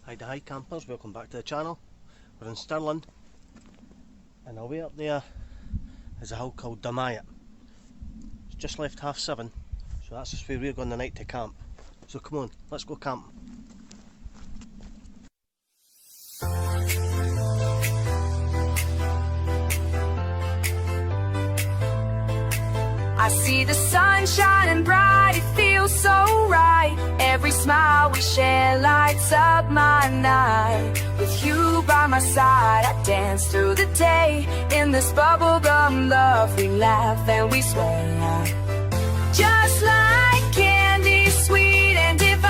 Hi campers, welcome back to the channel. We're in Stirling and away up there is a hill called Dumyat. It's just left 7:30, so that's just where we're going tonight to camp. So come on, let's go camp. I see the sun shining bright, it feels so right. Every smile we share lights up my night. With you by my side, I dance through the day. In this bubblegum love, we laugh and we sway. Just like candy, sweet and divine.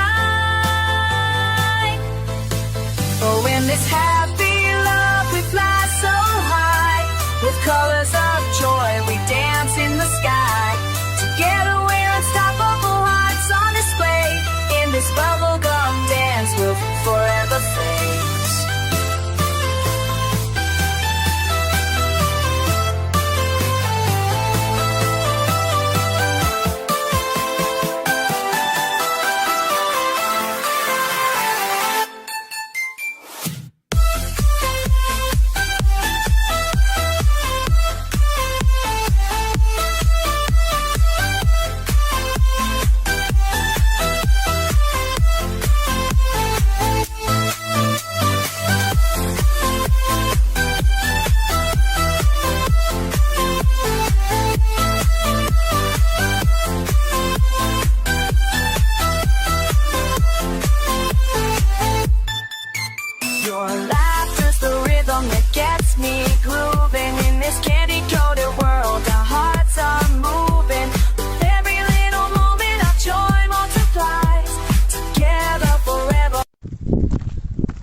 Oh, in this happy love, we fly so high. With colors of joy, we dance in the sky. Together we're unstoppable, hearts on display. In this bubblegum dance, we'll forever fade.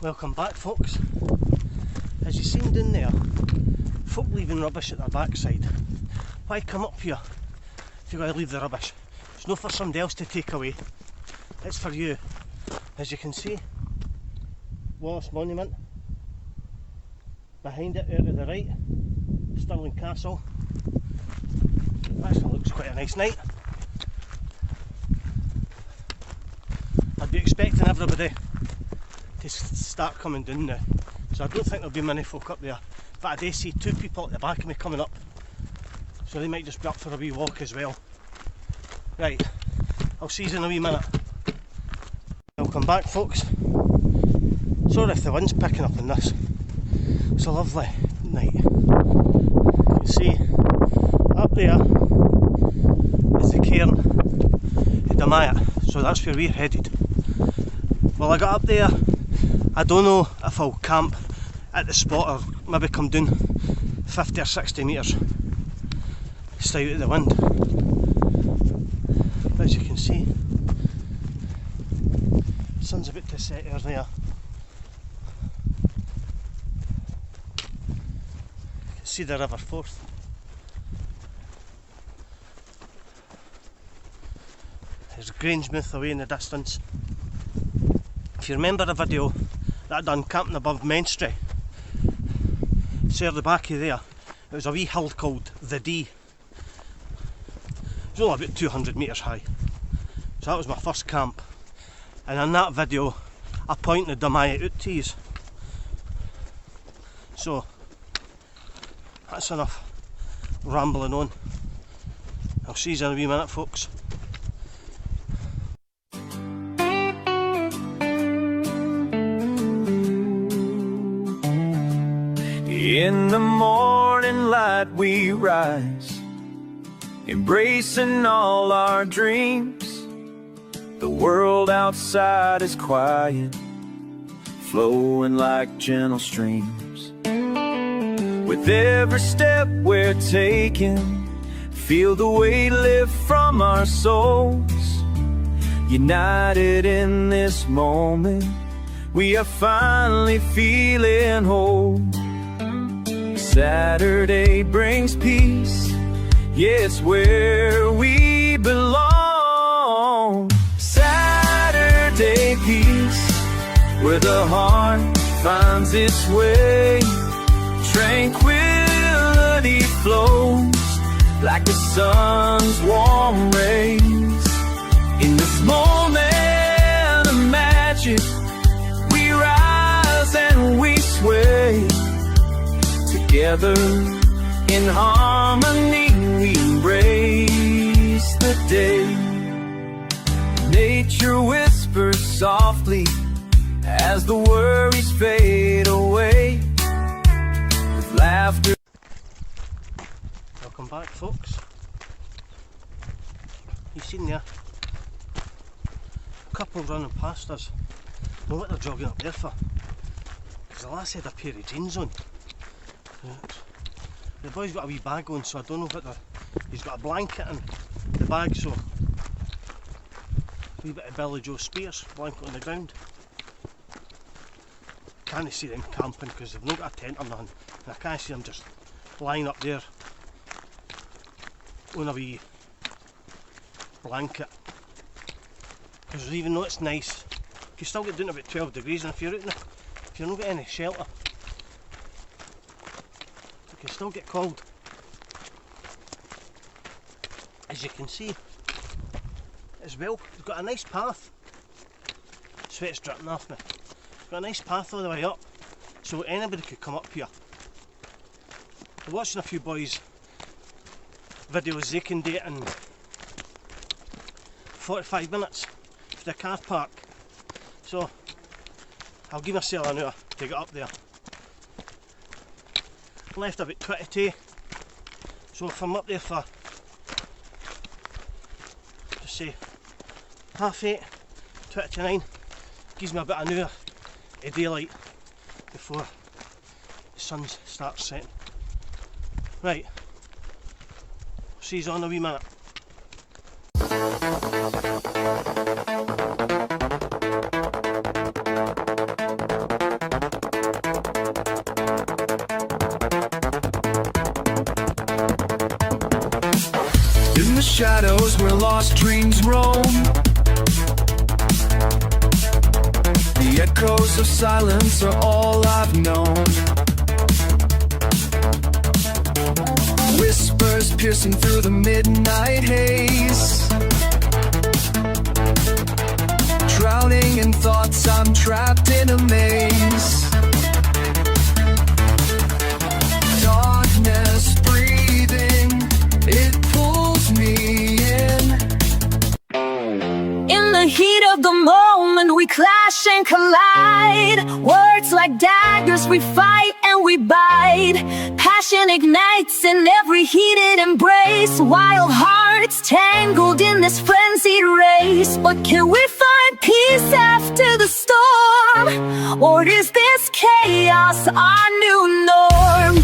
Welcome back folks. As you've seen down there, folk leaving rubbish at their backside. Why come up here if you're going to leave the rubbish? It's not for somebody else to take away, it's for you. As you can see, Wallace Monument. Behind it, out to the right, Stirling Castle. Actually looks quite a nice night. I'd be expecting everybody to start coming down now, so I don't think there'll be many folk up there, but I do see two people at the back of me coming up, so they might just be up for a wee walk as well. Right, I'll see you in a wee minute. Welcome back folks. Sorry if the wind's picking up in this. It's a lovely night. You can see up there is the cairn at Dumyat, so that's where we're headed. Well, I got up there, I don't know if I'll camp at the spot or maybe come down 50 or 60 metres, stay out of the wind. But as you can see, the sun's about to set over there. You can see the River Forth. There's Grangemouth away in the distance. If you remember a video that I done camping above Menstrie, see at the back of there, it was a wee hill called the D. It was only about 200 metres high, so that was my first camp, and in that video I pointed Dumyat out to you. So that's enough rambling on. I'll see you in a wee minute folks. In the morning light we rise, embracing all our dreams. The world outside is quiet, flowing like gentle streams. With every step we're taking, feel the weight lift from our souls. United in this moment, we are finally feeling whole. Saturday brings peace, yeah, it's where we belong. Saturday peace, where the heart finds its way. Tranquility flows like the sun's warm rays. In this moment of magic, we rise together in harmony we embrace the day. Nature whispers softly as the worries fade away with laughter. Welcome back, folks. You've seen there a couple running past us. Know what they're jogging up there for? Because the lass had a pair of jeans on. The boy's got a wee bag on, so I don't know what he's got a blanket in the bag, so a wee bit of Billy Joe Spears blanket on the ground. Can't see them camping because they've not got a tent or nothing, and I can't see them just lying up there on a wee blanket. Because even though it's nice, you still get down to about 12 degrees, and if you're not got any shelter, you can still get cold. As you can see as well, we've got a nice path. Sweat's dripping off me. We've got a nice path all the way up, so anybody could come up here. I'm watching a few boys' videos, they can do it in 45 minutes for the car park. So I'll give myself an hour to get up there. Left about 22, so if I'm up there for, just say, 8:30, 29, gives me about an hour of daylight before the sun starts setting. Right, see you on a wee minute. In the shadows where lost dreams roam, the echoes of silence are all I've known. Whispers piercing through the midnight haze, drowning in thoughts, I'm trapped in a maze. Darkness breathing, it pulls me in. In the heat of the moment, we clash and collide. Words like daggers, we fight and we bite. Passion ignites in every heated embrace. Wild hearts tangled in this frenzied race. But can we find peace after the storm? Or is this chaos our new norm?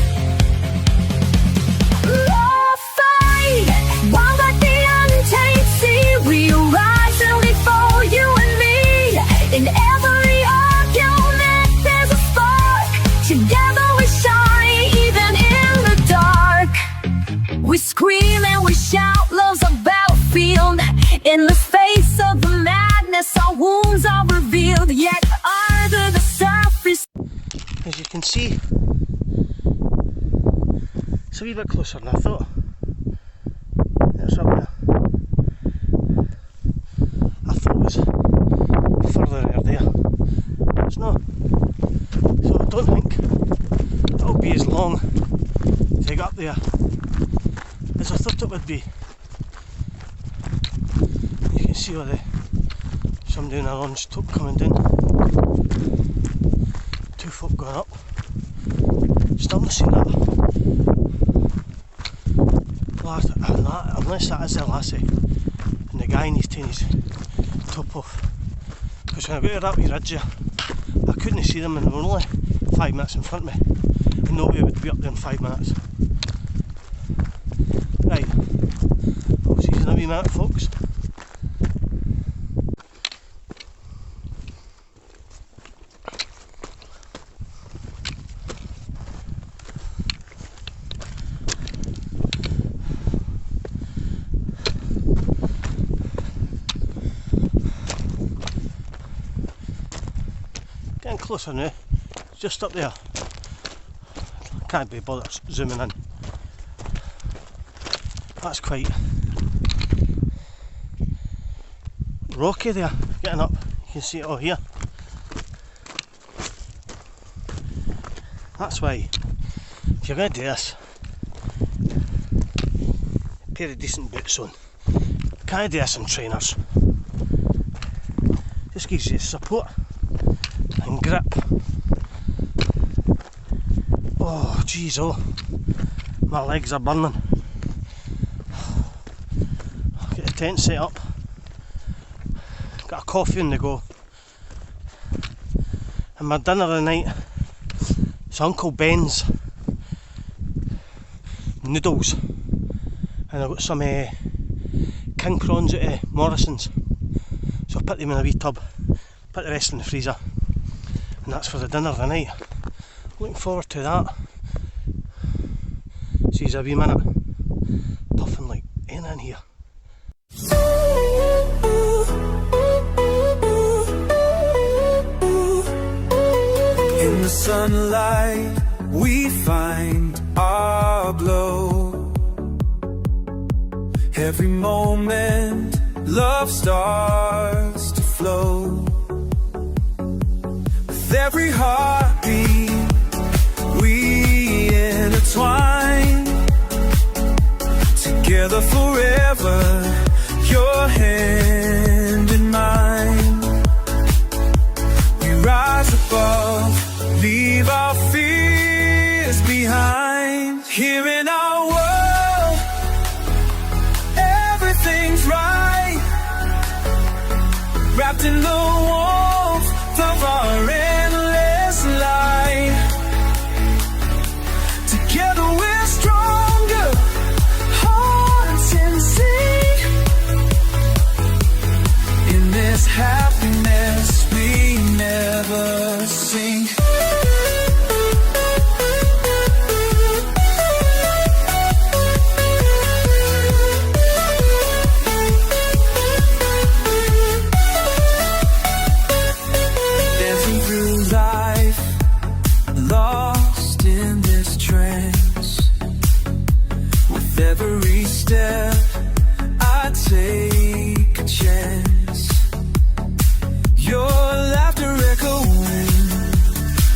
Love fight, wild like the untamed sea. We rise and we fall, you and me. In every argument there's a spark. Together we shine, even in the dark. We scream and we shout, love's a battlefield. In the face of the madness, our wounds are revealed. Yet under the surface, As you can see, it's a wee bit closer than I thought. It's up there. I thought it was further out there. It's not. So I don't think it'll be as long to get up there as I thought it would be. You can see all somebody in an orange top coming down. Two folk going up. Still not seen that. Unless that is the lassie and the guy needs to take his top off. Because when I got to that wee ridge there, I couldn't see them and they were only 5 minutes in front of me. And nobody would be up there in 5 minutes. Right, I'll see you in a wee minute, folks. Getting closer now, it's just up there. Can't be bothered zooming in. That's quite rocky there, getting up. You can see it all here. That's why if you're going to do this, a pair of decent boots on. Can't do this in trainers. Just gives you support and grip. Oh jeez, oh, my legs are burning. Get the tent set up. Got a coffee on the go. And my dinner of the night is Uncle Ben's noodles. And I've got some king prawns out of Morrison's. So I'll put them in a wee tub, put the rest in the freezer. And that's for the dinner of the night. Looking forward to that. See a wee minute. Puffing like anything here. In the sunlight we find our glow. Every moment love starts to flow. With every heartbeat we intertwine. Together forever, your hand in mine. We rise above, leave our fears behind. Here in our world, everything's right. Wrapped in the warmth of our endless light. Together we're stronger, hearts in sync. In this happiness we never sink. Dancing through life, lost in this trance. With every step I take a chance. Your laughter echoing,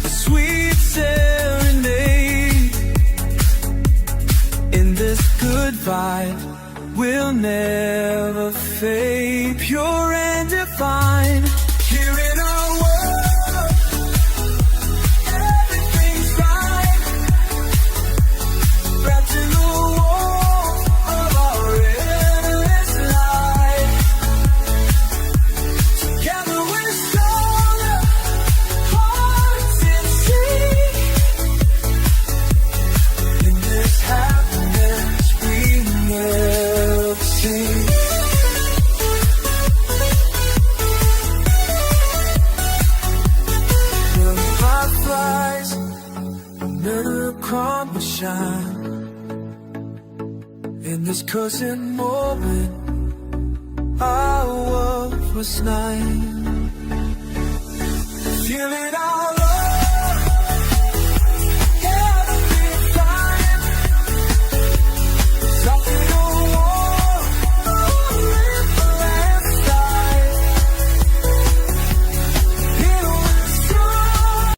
a sweet serenade. In this good vibe, we'll never fade. Pure and divine. Here in our world, everything's right. Wrapped in the warmth of our endless light. Together we're stronger, hearts in sync. In this happiness we never sink. The fireflies, another crumb will shine. In this cursed moment, our world was nine. Feeling our love, everything fine. Something no war, last life. Here we're strong.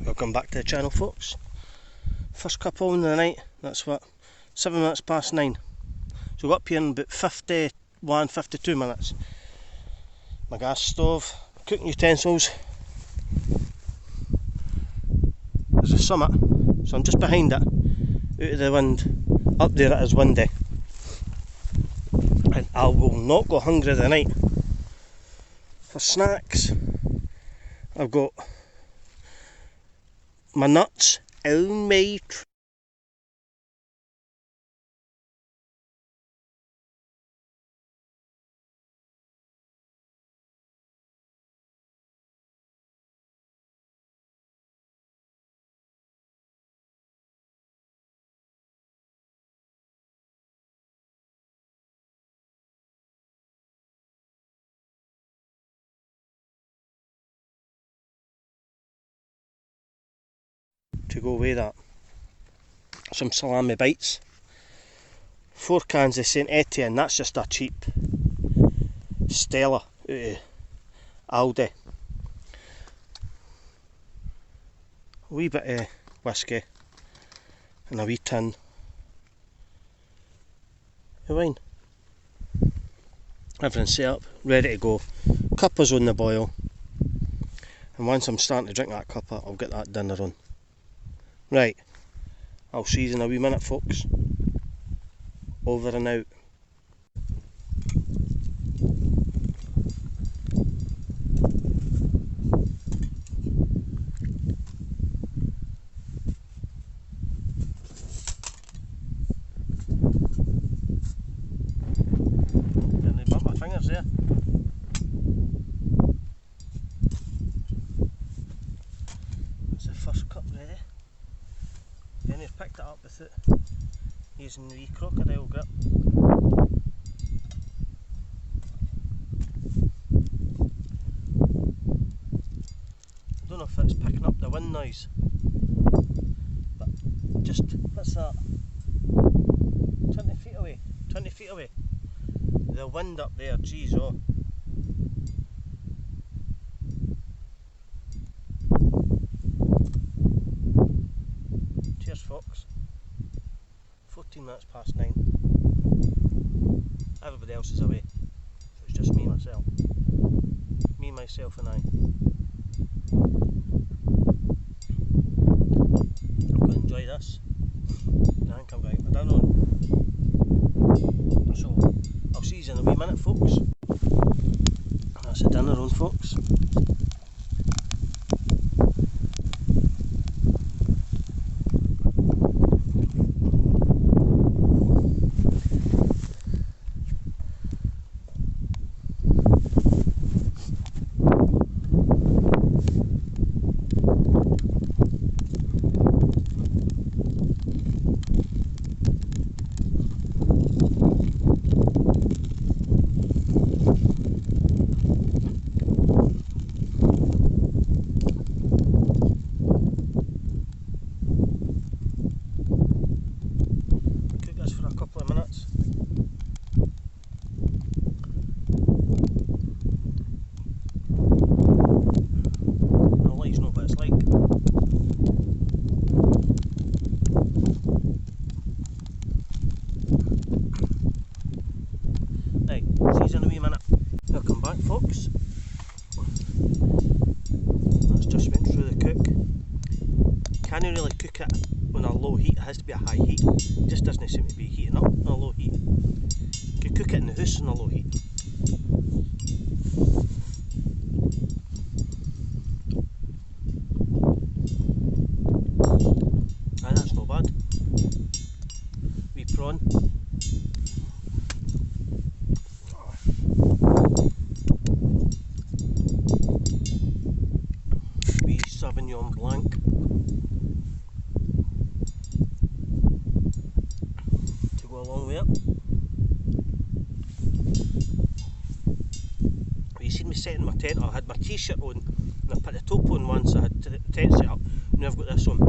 Welcome back to the channel, folks. First cup on the night, that's what, 7 minutes past 9. So we're up here in about 51, 52 minutes. My gas stove, cooking utensils. There's a summit, so I'm just behind it, out of the wind. Up there it is windy. And I will not go hungry the night. For snacks, I've got my nuts on my tray. To go with that, some salami bites 4 cans of St Etienne, that's just a cheap Stella out of Aldi. A wee bit of whiskey and a wee tin of wine. Everything's set up, ready to go. Cuppa's on the boil, and once I'm starting to drink that cuppa, I'll get that dinner on. Right, I'll see you in a wee minute, folks. Over and out. Nearly burnt my fingers there. That's the first cup ready. Then we've picked it up with it using the wee crocodile grip. I don't know if it's picking up the wind noise, but just, what's that? 20 feet away, 20 feet away. The wind up there, geez, oh. Cheers, folks. 14 minutes past 9. Everybody else is away, so it's just me, myself. Me, myself and I. I'm going to enjoy this. I think I'm going to get my dinner on. So, I'll see you in a wee minute, folks. That's the dinner on, folks. Folks, that's just went through the cook. Can't really cook it on a low heat, it has to be a high heat. It just doesn't seem to be heating up on a low heat. You could cook it in the house on a low heat. Aye, that's not bad. Wee prawn. Sauvignon Blanc. To go along with it. You seen me setting my tent. I had my t-shirt on and I put the top on once. I had the tent set up. Now I've got this on.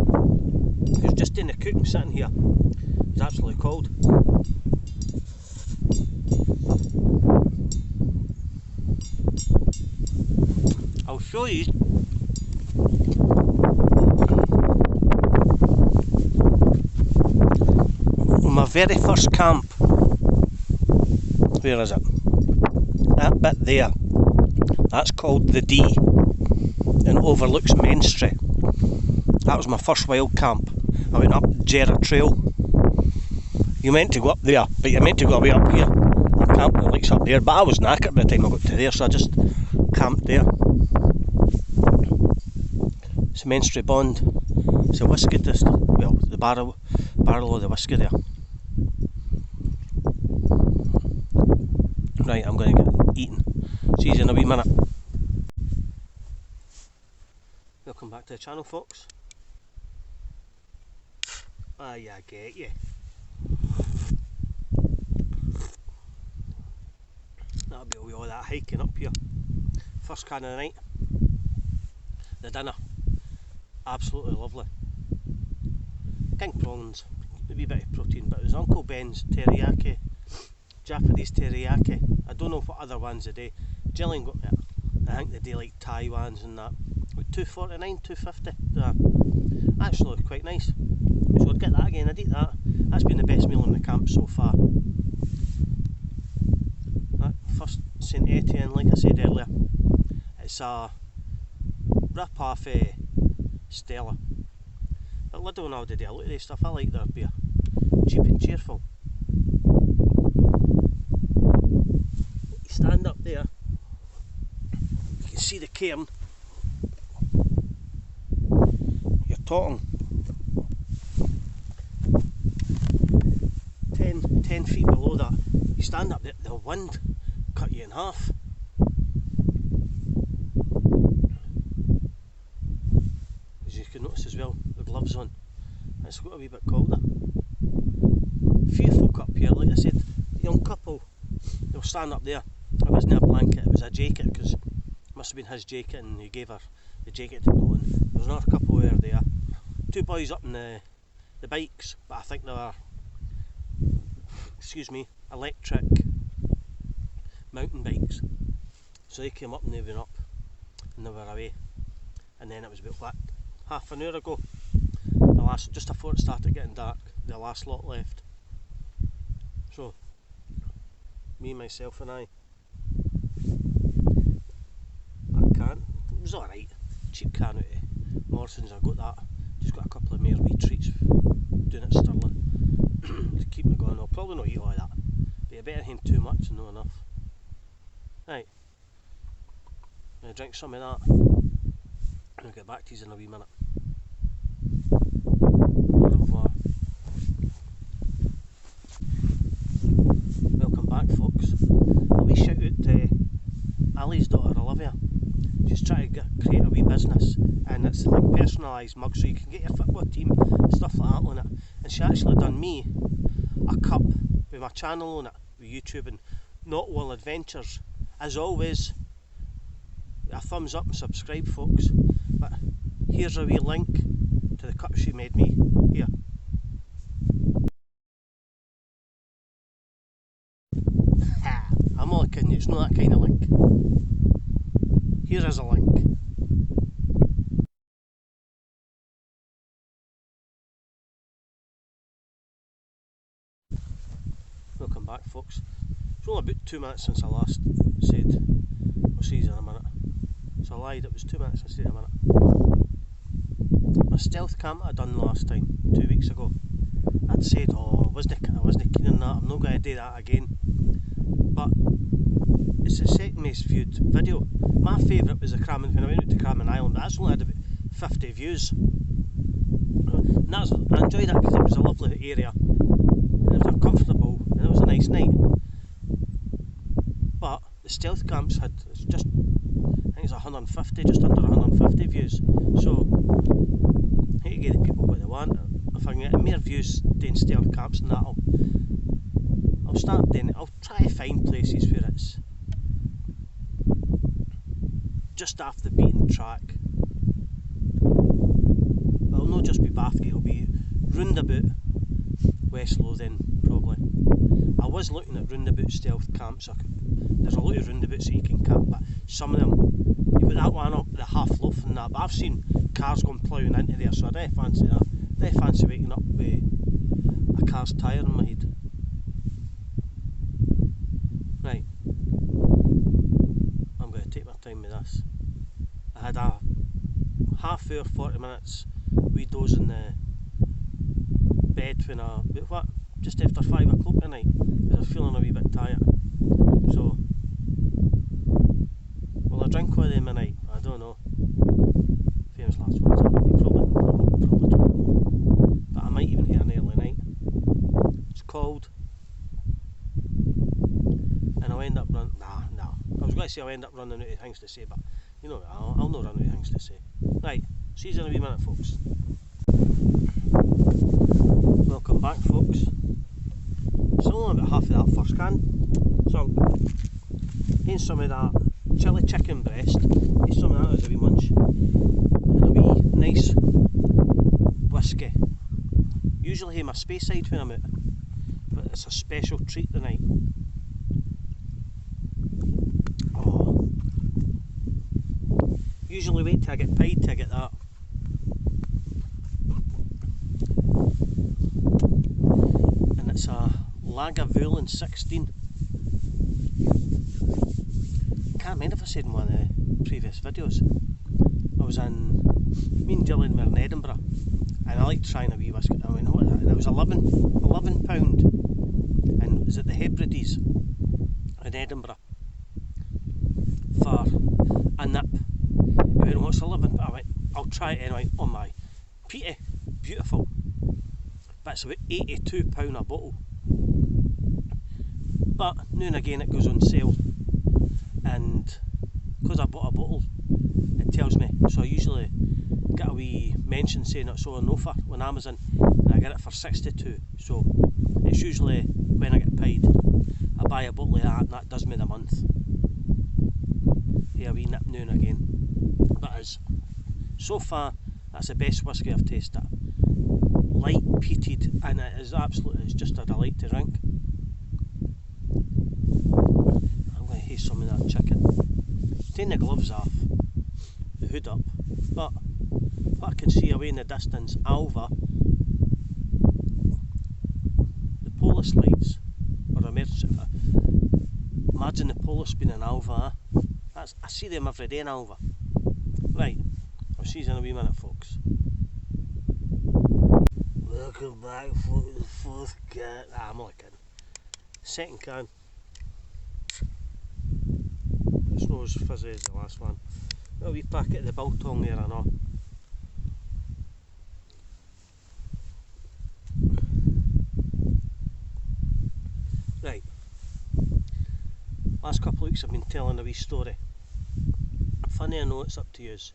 Because just in the cooking sitting here, it's absolutely cold. I'll show you. My very first camp, where is it? That bit there, that's called the D and overlooks Menstrie. That was my first wild camp. I went up Jarrah Trail. You meant to go up there, but you meant to go away up here and camp the lakes up there, but I was knackered by the time I got to there, so I just camped there. It's a Menstrie Bond. It's a whisky distill, well, the barrel of the whisky there. Right, I'm going to get eating. See you in a wee minute. Welcome back to the channel, folks. Ah, yeah, I get you. That'll be all that hiking up here. First can of the night. The dinner. Absolutely lovely. King prawns, a wee bit of protein, but it was Uncle Ben's teriyaki, Japanese teriyaki. I don't know what other ones they do. Gillian got it. I think they do like Thai ones and that. Like $2.49, $2.50. Actually looked quite nice. So I'd get that again, I'd eat that. That's been the best meal in the camp so far. That first St Etienne, like I said earlier, it's a rip-off Stella. But Lidl and Aldi do a lot of this stuff. I like their beer. Cheap and cheerful. You stand up there, you can see the cairn. You're talking 10 feet below that. You stand up there, the wind cut you in half. As you can notice as well, the gloves on. It's got a wee bit colder. Few folk up here, like I said, the young couple, they'll stand up there. It wasn't a blanket, it was a jacket, because it must have been his jacket and he gave her the jacket to put on. There's another couple there. Two boys up in the bikes, but I think they were, electric mountain bikes. So they came up and they went up and they were away. And then it was about what, half an hour ago, just before it started getting dark, the last lot left. So me, myself and I can. It was alright. Cheap can out of Morrison's. I got that. Just got a couple of mere wee treats doing it Stirling to keep me going. I'll probably not eat all of that, but you better have too much and not enough. Right, I'm going to drink some of that and I'll get back to you in a wee minute. Au revoir. Welcome back, folks. A wee shout out to Ali's daughter Olivia. She's trying to create a wee business, and it's like personalised mugs, so you can get your football team stuff like that on it. And she actually done me a cup with my channel on it, with YouTube and Not All Adventures. As always, a thumbs up and subscribe, folks. But here's a wee link to the cup she made me here. I'm only kidding you, it's not that kind of link. Here is a link. Welcome back, folks. It's only about 2 minutes since I last said we'll see you in a minute. So I lied, it was 2 minutes instead of a minute. My stealth camp I done last time, 2 weeks ago. I'd said, oh, I wasn't keen on that, I'm not going to do that again. But it's the second most viewed video. My favourite was when I went out to Crammon Island, but that's only had about 50 views. And I enjoyed that because it was a lovely area, and it was comfortable, and it was a nice night. But the stealth camps had just, I think it's 150, just under 150 views. So I hate to give the people what they want. If I can get more views doing stealth camps than that, I'll start doing it. I'll try to find places where it's just off the beaten track. But it'll not just be Bathgate, it'll be roundabout West Lothian probably. I was looking at roundabout stealth camps. There's a lot of roundabouts that you can camp, but some of them, you put that one up the half loaf and that, but I've seen cars going ploughing into there, so I don't fancy that. I don't fancy waking up with a car's tyre in my head. Right, I'm going to take my time with this. I had a half hour, 40 minutes wee doze in the bed when just after 5 o'clock at night, because I was feeling a wee bit tired. So, will I drink all of them a night? I don't know. Famous last words, you probably do. But I might even hear an early night. It's cold. And I'll end up running, nah. I was going to say I'll end up running out of things to say, but you know, I'll not run out of things to say. Right, see you in a wee minute, folks. Welcome back, folks. It's only about half of that first can, so I'm getting some of that chili chicken breast, get some of that as a wee munch, and a wee nice whiskey Usually have my space side when I'm out, but it's a special treat tonight. Oh. Usually wait till I get paid to get that. And it's a Lagavulin 16. Can't remember if I said in one of the previous videos. Me and Gillian were in Edinburgh, and I liked trying a wee whiskey. I went, what? And it was £11, and it was at the Hebrides in Edinburgh for a nip. I went, what's 11? I went, I'll try it anyway. Oh my, peaty, beautiful. But it's about £82 a bottle. But now and again it goes on sale, and because I bought a bottle, it tells me. So I usually get a wee mention saying it's on offer on Amazon, and I get it for 62. So it's usually when I get paid, I buy a bottle of that, and that does me the month. Here a wee nip now and again. But so far, that's the best whisky I've tasted. Light peated, and it is absolutely, it's just a delight to drink. I'm going to have some of that chicken. Taking the gloves off, the hood up, but what I can see away in the distance, Alva, the Polis lights, or emergency. Imagine the Polis being in Alva. I see them every day in Alva. Right, I'll see you in a wee minute, folks. Welcome back for the fourth can. I'm only kidding. Second can. It's not as fizzy as the last one. A wee packet of the biltong there, I know. Right. Last couple of weeks I've been telling a wee story. Funny, I know it's up to yous.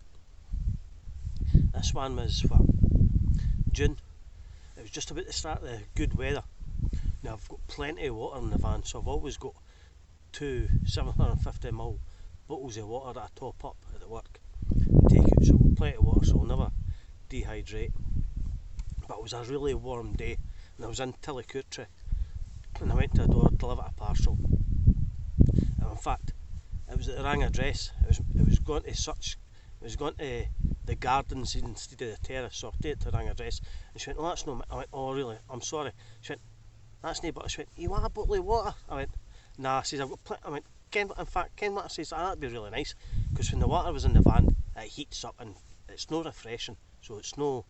This one was what? June. It was just about to start the good weather. Now I've got plenty of water in the van, so I've always got two 750ml bottles of water that I top up at the work and take out, so I've got plenty of water, so I'll never dehydrate. But it was a really warm day, and I was in Tillycoultry, and I went to the door to deliver a parcel. And in fact, it was at the wrong address. It was going to the gardens instead of the terrace, so I did it to the wrong address. And she went, oh, that's no. I went, oh really? I'm sorry. She went, that's no. But she went, you want a bottle of water? I went, nah. I says, I've got. I went, Ken what I says, that'd be really nice, because when the water was in the van, it heats up and it's no refreshing, so it's no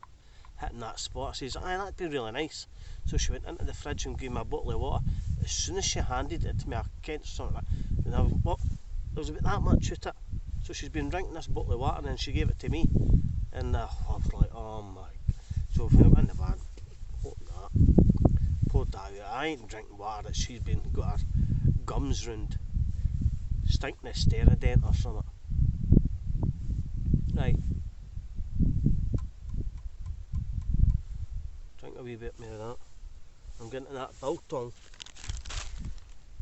hitting that spot. I says, aye, that'd be really nice. So she went into the fridge and gave me a bottle of water. As soon as she handed it to me, I can't something like that. There was about that much out it. So she's been drinking this bottle of water and then she gave it to me. And I was like, oh my God. So when I went in the van, opened that, poured that out. I ain't drinking water that she's been got her gums round, stinking of Sterident or something. Right. Drink a wee bit more of that. I'm getting to that biltong.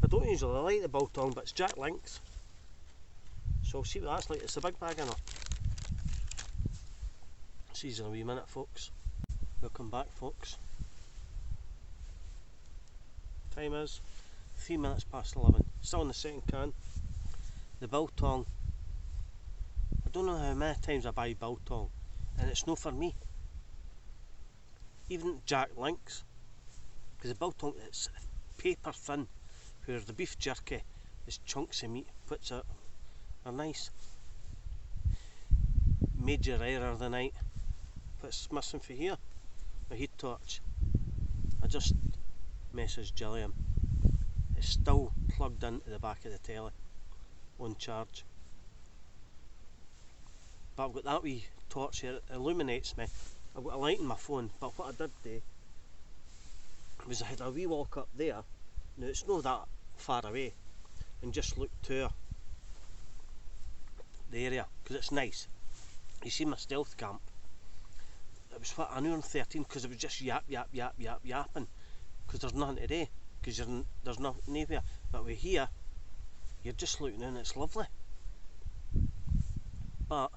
I don't usually like the biltong, but it's Jack Link's. So I'll see what that's like. It's a big bag in it. See you in a wee minute, folks. Welcome back, folks. Time is 3 minutes past 11. Still in the second can. The biltong. I don't know how many times I buy biltong, and it's no for me. Even Jack Link's, because the biltong, it's paper thin, where the beef jerky is chunks of meat. Puts it. Are nice. Major error the night. What's missing for here? My heat torch. I just messaged Gillian. It's still plugged into the back of the telly, on charge. But I've got that wee torch here, it illuminates me. I've got a light in my phone, but what I did do was I had a wee walk up there. Now it's not that far away, and just look to the area, because it's nice. You see my stealth camp, it was what, an hour and 13, because it was just yapping, because there's nothing to do, because there's nothing anywhere. But with here, you're just looking in, it's lovely. But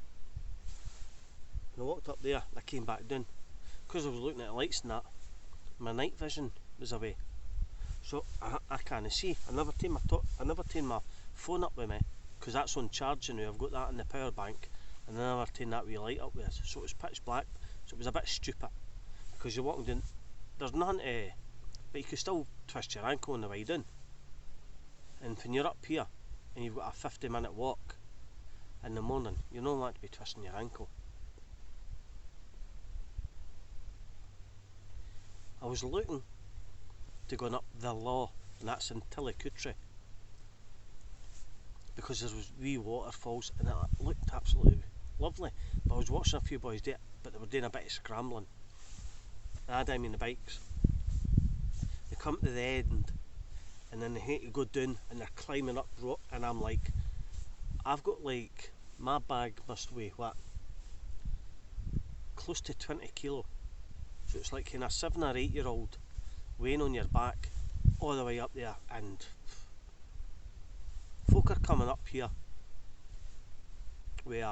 when I walked up there, I came back down, because I was looking at the lights and that, my night vision was away. So I can't see. I never take my phone up with me, because that's on charge now. I've got that in the power bank, and I never take that wee light up with us. So it was pitch black. So it was a bit stupid, because you're walking down, there's nothing to, but you can still twist your ankle on the way down. And when you're up here and you've got a 50-minute walk in the morning, you're not allowed to be twisting your ankle. I was looking to go up the Law, and that's in Tillicootree, because there was wee waterfalls and it looked absolutely lovely. But I was watching a few boys do it, but they were doing a bit of scrambling. I mean the bikes. They come to the end and then they hate to go down and they're climbing up rock, and I'm like, I've got like, my bag must weigh what? Close to 20 kilo. So it's like kind of 7 or 8 year old weighing on your back all the way up there, and folk are coming up here with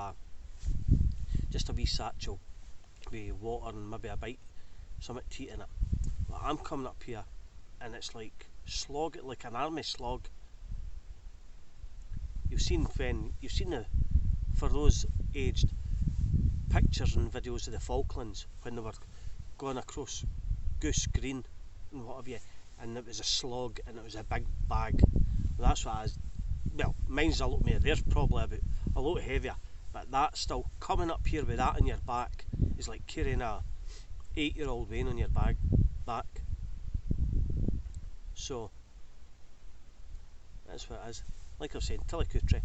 just a wee satchel with water and maybe a bite, something to eat in it. But I'm coming up here and it's like slog, like an army slog. You've seen for those aged, pictures and videos of the Falklands when they were going across Goose Green and what have you, and it was a slog and it was a big bag. Well, that's what I was, well, mine's a lot more, theirs probably a lot heavier, but that's still coming up here with that on your back is like carrying a 8-year-old weighing on your back. So that's what it is. Like I was saying, Tillicootree,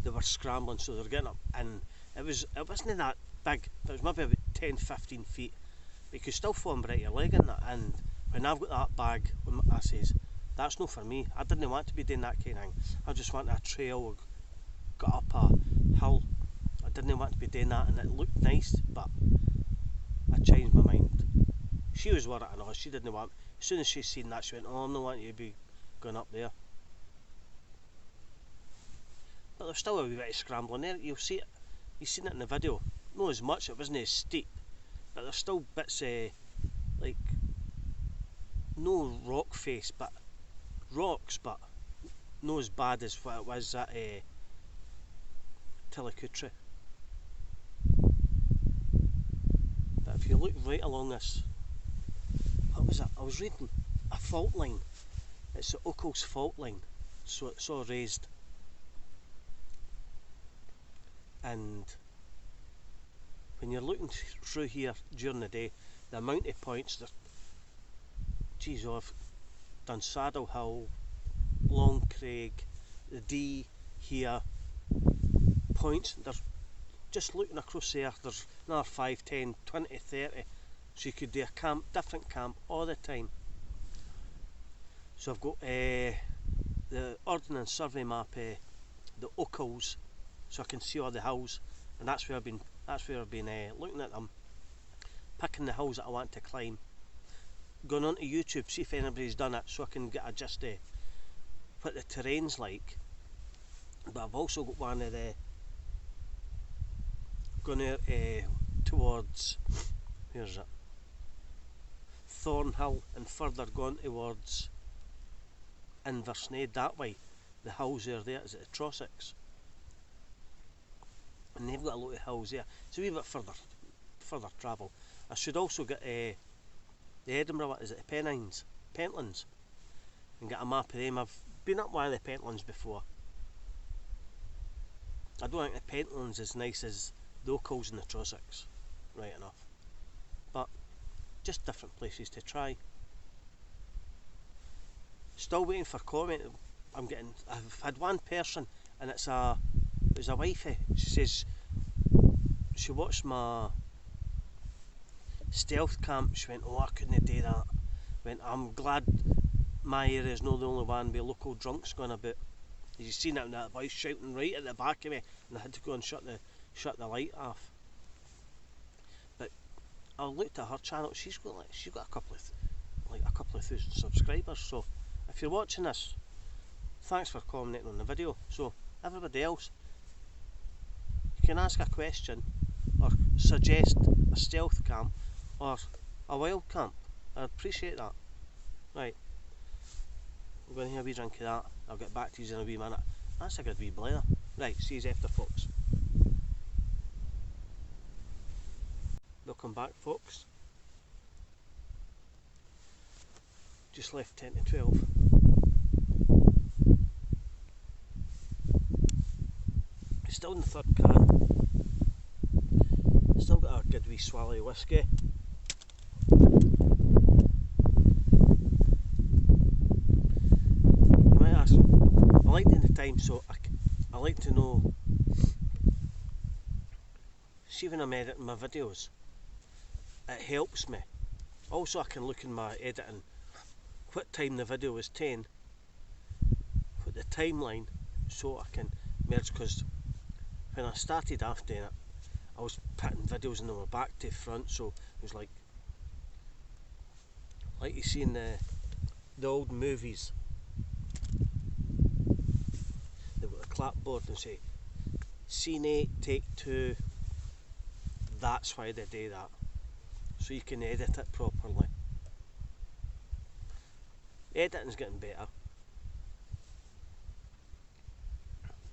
they were scrambling, so they're getting up, and it wasn't that big, it was maybe about 10-15 feet, but you could still fall and break your leg in that. And when I've got that bag, I says, that's not for me. I didn't want to be doing that kind of thing. I just wanted a trail or got up a hill. I didn't want to be doing that, and it looked nice, but I changed my mind. She was worried, I know, she didn't want, as soon as she seen that, she went, oh, I don't want you to be going up there. But there's still a wee bit of scrambling there. You'll see it, you've seen it in the video. Not as much, it wasn't as steep, but there's still bits like, no rock face, but rocks, but not as bad as what it was at Tillicootree. But if you look right along this, what was it? I was reading a fault line. It's the Ochil's fault line, so it's all raised. And when you're looking through here during the day, the amount of points that, geez, I've done Saddle Hill, Long Craig, the D here, points, there's just looking across there, there's another 5, 10, 20, 30, so you could do a camp, different camp all the time. So I've got the Ordnance Survey map, the Ochils, so I can see all the hills, and that's where I've been looking at them, picking the hills that I want to climb, going onto YouTube, see if anybody's done it, so I can get a gist of what the terrain's like. But I've also got one of the going out towards, where's it, Thornhill, and further going towards Inversnaid that way. The hills are there, is it the Trossachs? And they've got a lot of hills there. It's a wee bit further travel. I should also get the Edinburgh, is it the Pentlands, and get a map of them. I've been up one of the Pentlands before. I don't think the Pentlands is as nice as the Ochils and the Trossachs, right enough. But just different places to try. Still waiting for comment. I've had one person, and it was a wifey. She says she watched my stealth camp. She went, oh, I couldn't do that. Went, I'm glad my area is not the only one with local drunks going about. You seen it in that voice shouting right at the back of me, and I had to go and shut the light off. But I looked at her channel. She's got a couple of thousand subscribers. So if you're watching this, thanks for commenting on the video. So everybody else, you can ask a question or suggest a stealth camp or a wild camp. I appreciate that. Right, I'm going to have a wee drink of that. I'll get back to you in a wee minute. That's a good wee blare. Right, see you after, folks. Welcome back, folks. Just left 10 to 12. Still in the third can. Still got a good wee swallow of whiskey. You might ask, I like taking the time, so I like to know, see when I'm editing my videos, it helps me. Also I can look in my editing what time the video was 10, what the timeline, so I can merge, because when I started off doing it, I was putting videos in the back to front, so it was like you see in the old movies, they've got a clapboard and say scene 8, take 2. That's why they do that, so you can edit it properly. Editing's getting better.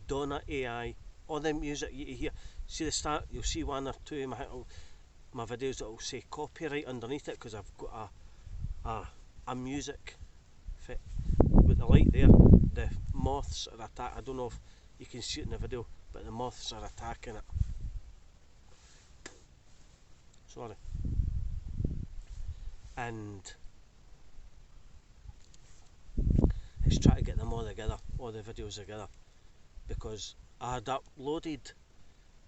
Donut AI, all the music you hear, see the start, you'll see one or two of my videos that will say copyright underneath it, because I've got a music fit with the light there. The moths are attacking. I don't know if you can see it in the video, but the moths are attacking it. Sorry. And let's try to get them all together, all the videos together, because I had uploaded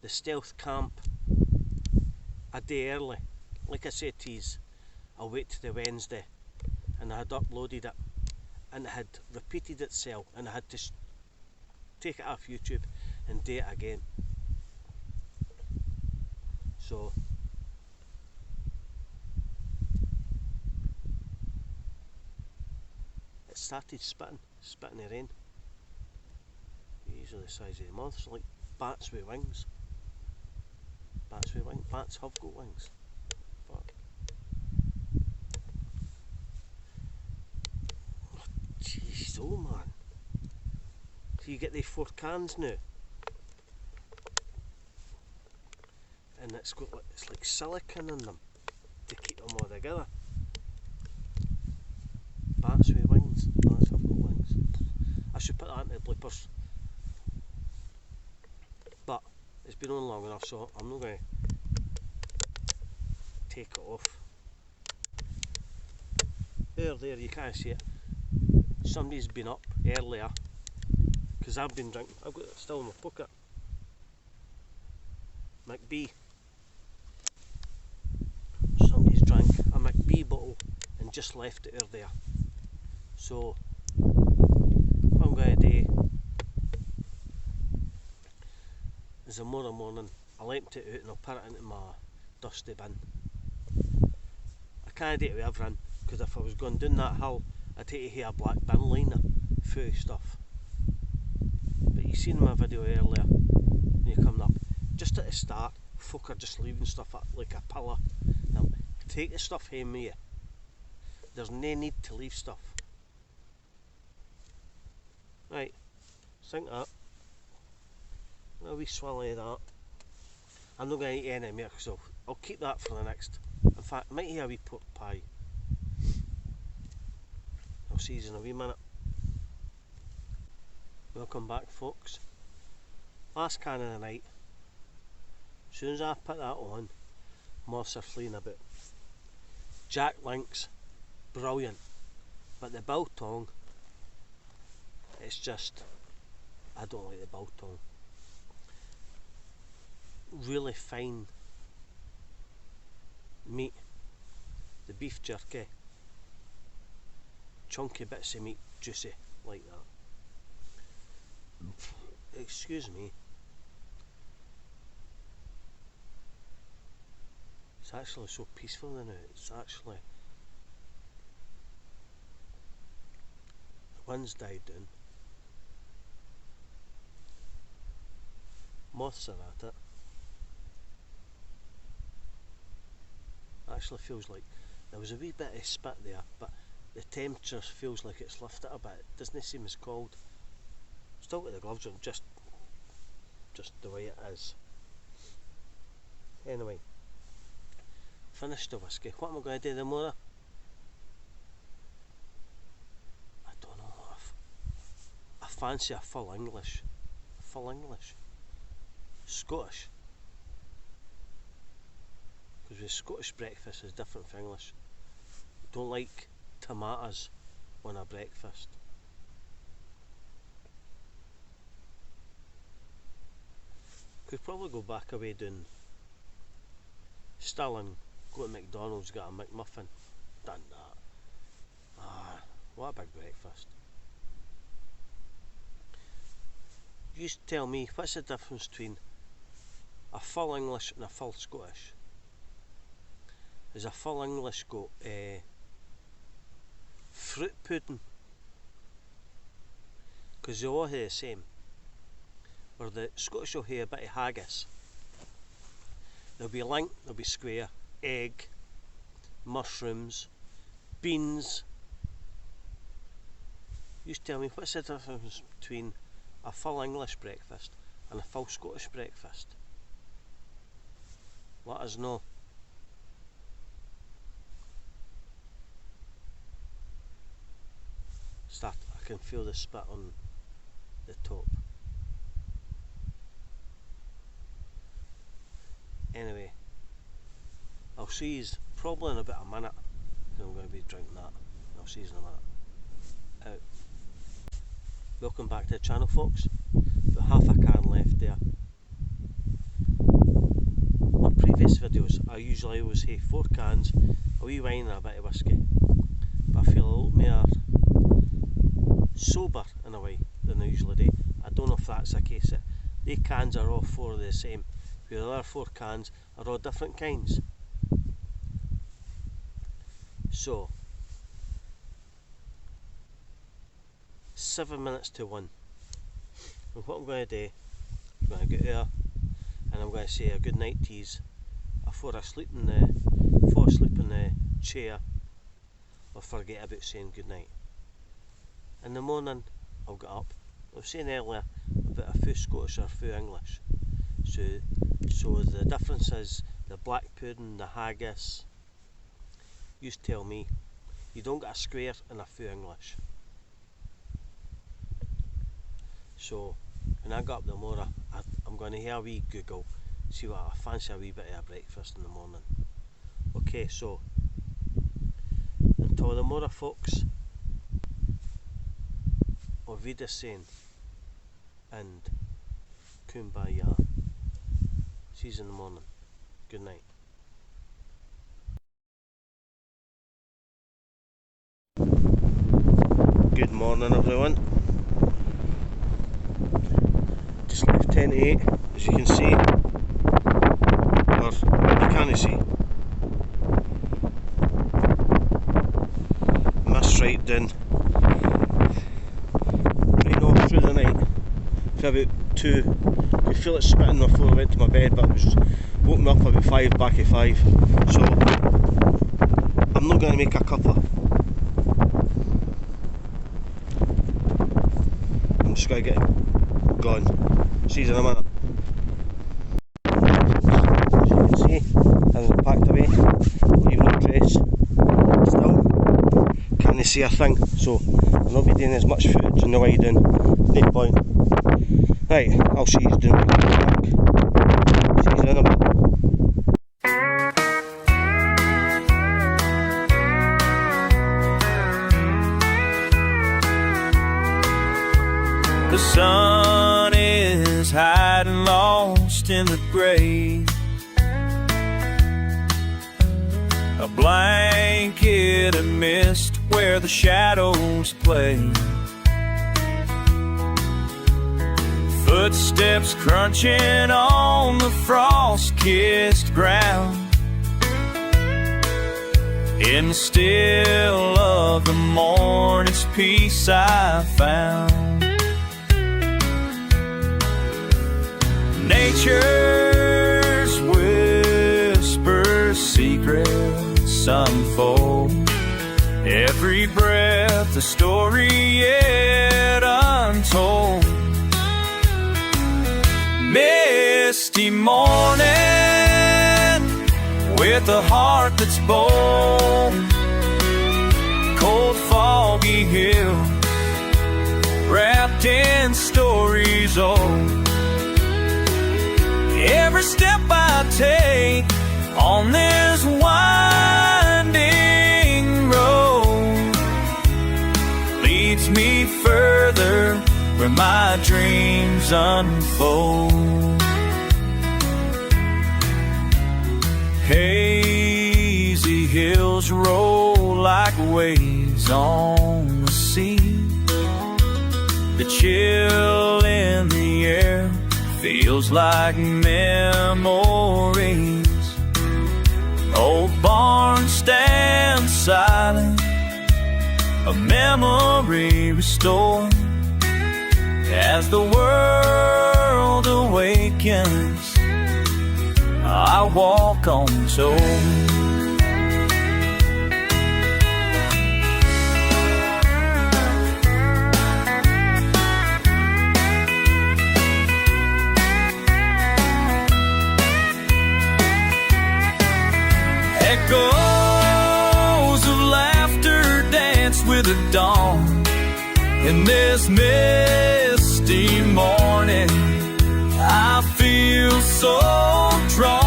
the stealth camp a day early. Like I said to you, I'll wait till the Wednesday, and I had uploaded it and it had repeated itself, and I had to take it off YouTube and do it again. So it started spitting the rain. These are the size of the moths, like bats with wings. Bats have got wings. Fuck. Jeez, oh man. So you get these 4 cans now, and it's like silicone in them to keep them all together. Bats with wings. Bats have got wings. I should put that in the bloopers. But it's been on long enough, so I'm not going to take it off. There, you can't see it. Somebody's been up earlier, because I've been drinking. I've got it still in my pocket. McBee. Somebody's drank a McBee bottle and just left it there. So what I'm going to do is tomorrow morning I'll empty it out and I'll put it into my dusty bin. I can't do it with everything, because if I was going down that hill I'd take to have a black bin liner full of stuff. But you seen in my video earlier, when you're coming up, just at the start, folk are just leaving stuff up like a pillar. Now, take the stuff home with you. There's no need to leave stuff. Right, sink that. A wee swallow of that. I'm not going to eat any more, so I'll keep that for the next. In fact, I might eat a wee pork pie. I'll see you in a wee minute. Welcome back, folks. Last can of the night. As soon as I put that on, moths are fleeing about. Jack Links, brilliant. But the biltong, it's just, I don't like the biltong. Really fine meat, the beef jerky, chunky bits of meat, juicy like that. Excuse me. It's actually so peaceful now. It's actually, the wind's died down. Moths are at it. Actually feels like There was a wee bit of spit there, but the temperature feels like it's lifted a bit. It doesn't seem as cold. Still got the gloves on, just the way it is. Anyway, finished the whiskey. What am I going to do tomorrow? I don't know. I fancy a full English. Full English. Scottish. Because the Scottish breakfast is different from English. Don't like tomatoes on a breakfast. Could probably go back away doing Stirling, go to McDonald's, get a McMuffin. Done that. Ah, what a big breakfast. You tell me, what's the difference between a full English and a full Scottish? Is a full English got fruit pudding? Because they all have the same. Or the Scottish will have a bit of haggis. There'll be link, there'll be square, egg, mushrooms, beans. You tell me, what's the difference between a full English breakfast and a full Scottish breakfast? Let us know. I can feel the spit on the top. Anyway, I'll see you probably in about a minute. I'm going to be drinking that. I'll see you in a minute. Out. Welcome back to the channel, folks. About half a can left there. My previous videos, I usually always have 4 cans, a wee wine and a bit of whiskey. But I feel a little more sober in a way than I usually do. I don't know if that's the case. The cans are all 4 the same. The other 4 cans are all different kinds. So 7 minutes to 1. And what I'm going to do, I'm going to get there and I'm going to say a good night tease before I fall asleep in the chair or forget about saying good night. In the morning I'll get up. I was saying earlier about a few Scottish or a few English. So the difference is the black pudding, the haggis. You tell me. You don't get a square and a few English. So when I get up tomorrow, I'm going to have a wee Google, see what I fancy a wee bit of a breakfast in the morning. Okay, so until tomorrow, folks. Auf Wiedersehen and Kumbaya. See you in the morning. Good night. Good morning, everyone. Just left 10 to 8, as you can see. Or you can't see. Mist right down. Right off through the night. For about 2. I could feel it spitting before I went to my bed, but I was woken up about 5, back at 5. So I'm not going to make a cuppa. I'm just going to get going. See you in a minute. As you can see, everything's packed away. Leave no trace. Still can't see a thing, so I'll not be doing as much footage on the way down. No point. Right, I'll see you doing back. See you in a minute. The sun is hiding lost in the gray. A blanket of mist where the shadows play. Footsteps crunching on the frost-kissed ground. In the still of the morning's peace I found. Nature's whispers, secrets, some unfold. Every breath, a story yet untold. Misty morning, with a heart that's bold. Cold, foggy hill, wrapped in stories old. Every step I take on this winding road leads me further where my dreams unfold. Hazy hills roll like waves on the sea. The chill in the air feels like memories. Old barn stands silent, a memory restored. As the world awakens, I walk on toes. Echoes of laughter dance with the dawn. In this misty morning, I feel so drawn.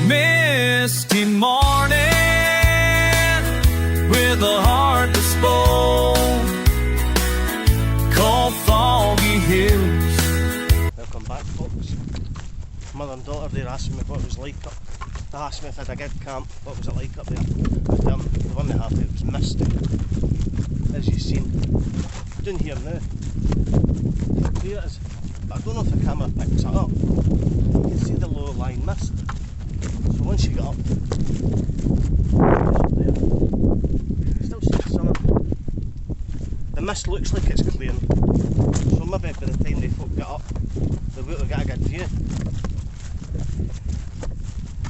Misty morning, with a heart that's bold. Cold, foggy hills. Welcome back, folks. Mother and daughter there asking me what it was like up. They asked me if I had a good camp, what was it like up there. The one they had, it was misty, as you've seen. Down here now, how clear it is, but I don't know if the camera picks it up. You can see the low line mist. So once you get up there, you still see the sun. The mist looks like it's clearing, so maybe by the time they folk get up, they'll be able to get a good view.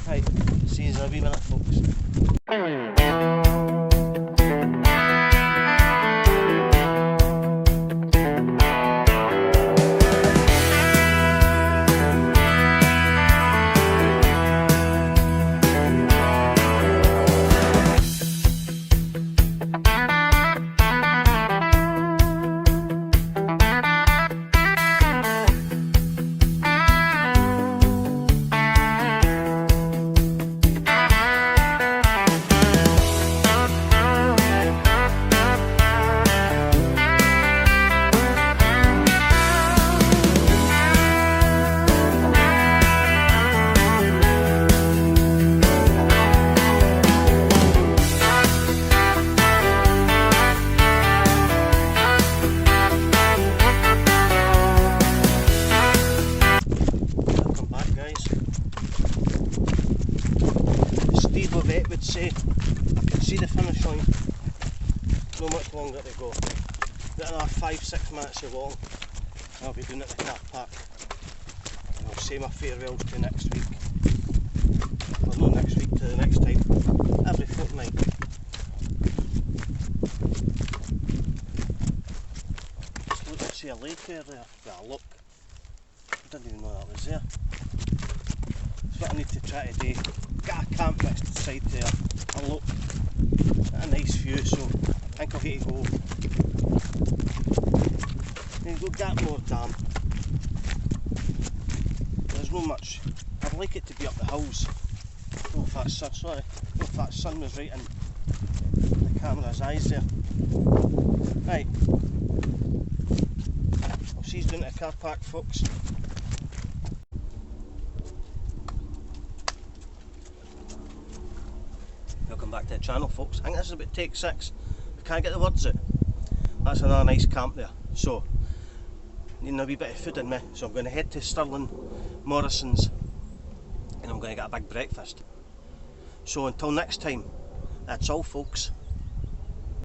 Right, see you in a wee minute, folks. Would say I can see the finish line, not much longer to go. Got another 5-6 minutes of long. I'll be doing it at the car park, and I'll say my farewells to next week. Well, not next week, to the next time, every fortnight. Just look to see a lake there. Well, look, I didn't even know that was there. That's what I need to try to do. Got a camp next to the side there, and look, got a nice view, so I think I'll get to go. Then go Gatmore Dam. There's not much. I'd like it to be up the hills. I don't know if that sun, sorry, I don't know if that sun was right in the camera's eyes there. Right, I'll see you down at the car park, folks. Welcome back to the channel, folks. I think this is about take 6. I can't get the words out. That's another nice camp there. So, needing a wee bit of food in me. So I'm going to head to Stirling Morrison's and I'm going to get a big breakfast. So until next time, that's all, folks.